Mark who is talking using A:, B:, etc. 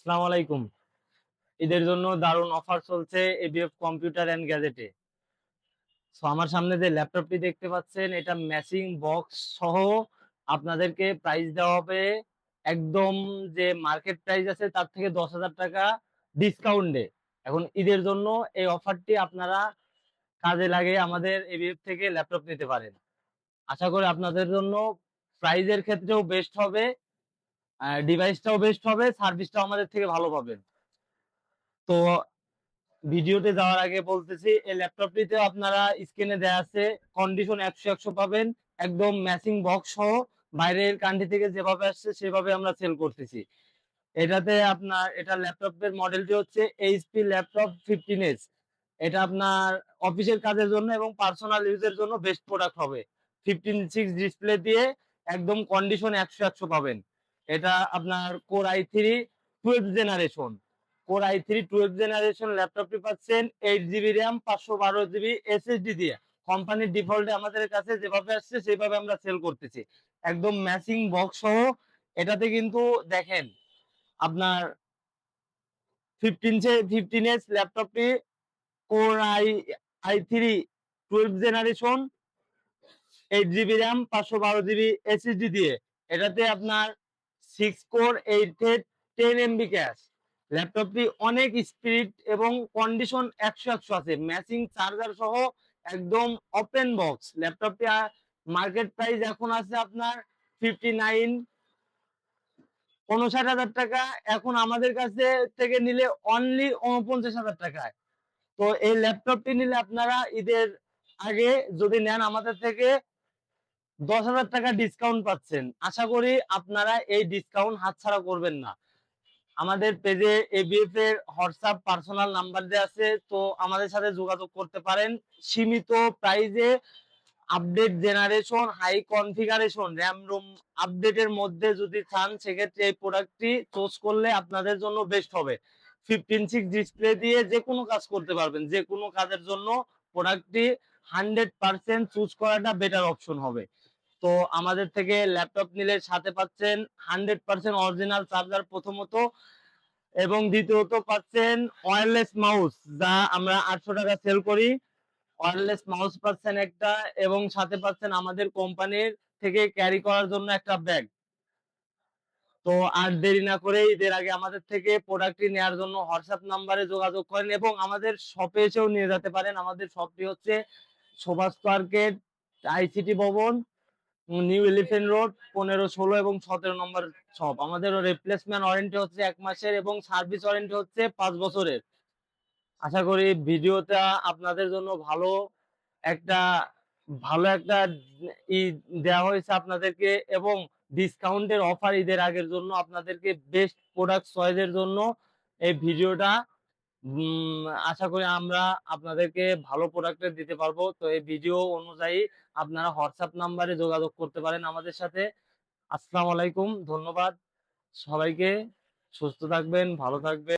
A: আসসালামু আলাইকুম। ঈদের জন্য দারুণ অফার চলছে এবিএফ কম্পিউটার এন্ড গ্যাজেটে। সো আমার সামনে যে ল্যাপটপটি দেখতে পাচ্ছেন এটা ম্যাচিং বক্স সহ আপনাদেরকে প্রাইস দেওয়া হবে একদম যে মার্কেট প্রাইস আছে তার থেকে 10,000 টাকা ডিসকাউন্টে। এখন ঈদের জন্য এই অফারটি আপনারা কাজে লাগিয়ে আমাদের এবিএফ থেকে ল্যাপটপ নিতে পারেন। আশা করি আপনাদের জন্য প্রাইজের ক্ষেত্রেও বেস্ট হবে, ডিভাইসটাও বেস্ট হবে, সার্ভিসটাও আমাদের থেকে ভালো পাবেন। তো ভিডিওতে যাওয়ার আগে বলতেছি এই ল্যাপটপটিতে আপনারা স্ক্রিনে দেয়া আছে কন্ডিশন 100 পাবেন, একদম ম্যাচিং বক্স সহ। বাইরের কান্ট্রি থেকে যেভাবে আসছে সেভাবে আমরা সেল করতেছি। এটাতে আপনার এটা ল্যাপটপের মডেলটি হচ্ছে এইচপি ল্যাপটপ 15s। এটা আপনার অফিসের কাজের জন্য এবং পার্সোনাল ইউজের জন্য বেস্ট প্রোডাক্ট হবে। 15.6 ডিসপ্লে দিয়ে একদম কন্ডিশন 100 পাবেন। এটা আপনার কোর i3 12 জেনারেশন ল্যাপটপটি পাচ্ছেন 8 জিবি র্যাম 512 জিবি এসএসডি দিয়ে। কোম্পানির ডিফল্টে আমাদের কাছে যেভাবে আসছে সেভাবে আমরা সেল করতেছি, একদম ম্যাচিং বক্স সহ। এটাতে কিন্তু দেখেন আপনার 15 এজ ল্যাপটপটি core i3 12 generation 8 GB RAM 512 GB SSD দিয়ে। এটাতে আপনার 6 কোর 8 থ্রেড 10 এমবি ক্যাশ। ল্যাপটপটি অনেক স্পিড এবং কন্ডিশন 100 আছে, ম্যাচিং চার্জার সহ একদম ওপেন বক্স। ল্যাপটপটি মার্কেট প্রাইস এখন আছে আপনার 59,50,000 টাকা। এখন আমাদের কাছে থেকে নিলে অনলি 49,000 টাকায়। তো এই ল্যাপটপটি নিলে আপনারা ঈদের আগে যদি নেন আমাদের থেকে 10,000 টাকা ডিসকাউন্ট পাচ্ছেন। আশা করি আপনারা এই ডিসকাউন্ট হাতছাড়া করবেন না। আমাদের পেজে এবিএফ এর হোয়াটসঅ্যাপ পার্সোনাল নাম্বার দেওয়া আছে, তো আমাদের সাথে যোগাযোগ করতে পারেন। সীমিত প্রাইজে update generation high configuration RAM ROM আপডেটের মধ্যে যদি চান সেক্ষেত্রে এই প্রোডাক্টটি চুজ করলে আপনাদের জন্য বেস্ট হবে। 15.6 ডিসপ্লে দিয়ে যে কোনো কাজ করতে পারবেন, যে কোনো কাজের জন্য প্রোডাক্টটি 100% চুজ করাটা বেটার অপশন হবে। তো আমাদের থেকে ল্যাপটপ নিলে সাথে পাচ্ছেন 100% অরিজিনাল চার্জার প্রথমত, এবং দ্বিতীয়ত পাচ্ছেন ওয়্যারলেস মাউস, যা আমরা 800 টাকা সেল করি। ওয়্যারলেস মাউস পাচ্ছেন একটা, এবং সাথে পাচ্ছেন আমাদের কোম্পানির থেকে ক্যারি করার জন্য একটা ব্যাগ। তো আর দেরি না করে ঈদের আগে আমাদের থেকে প্রোডাক্টটি নেওয়ার জন্য হোয়াটসঅ্যাপ নাম্বারে যোগাযোগ করেন এবং আমাদের শপে এসেও নিয়ে যেতে পারেন। আমাদের শপটি হচ্ছে সুভাষ মার্কেট, আইসিটি ভবন, নিউ এলিফ্যান্ট রোড, 15, 16 এবং 17 নম্বর শপ। আমাদের রিপ্লেসমেন্ট ওয়ারেন্টি হচ্ছে 1 মাসের এবং সার্ভিস ওয়ারেন্টি হচ্ছে 5 বছরের। আশা করি ভিডিওটা আপনাদের জন্য একটা ভালো একটা ই দেওয়া হয়েছে আপনাদেরকে, এবং ডিসকাউন্টের অফার ঈদের আগের জন্য আপনাদেরকে বেস্ট প্রোডাক্ট চয়েসের জন্য এই ভিডিওটা। আশা করি আমরা আপনাদেরকে ভালো প্রোডাক্টের দিতে পারবো। তো এই ভিডিও অনুযায়ী আপনারা হোয়াটসঅ্যাপ নাম্বারে যোগাযোগ করতে পারেন আমাদের সাথে। আসসালামু আলাইকুম, ধন্যবাদ সবাইকে। সুস্থ থাকবেন, ভালো থাকবেন।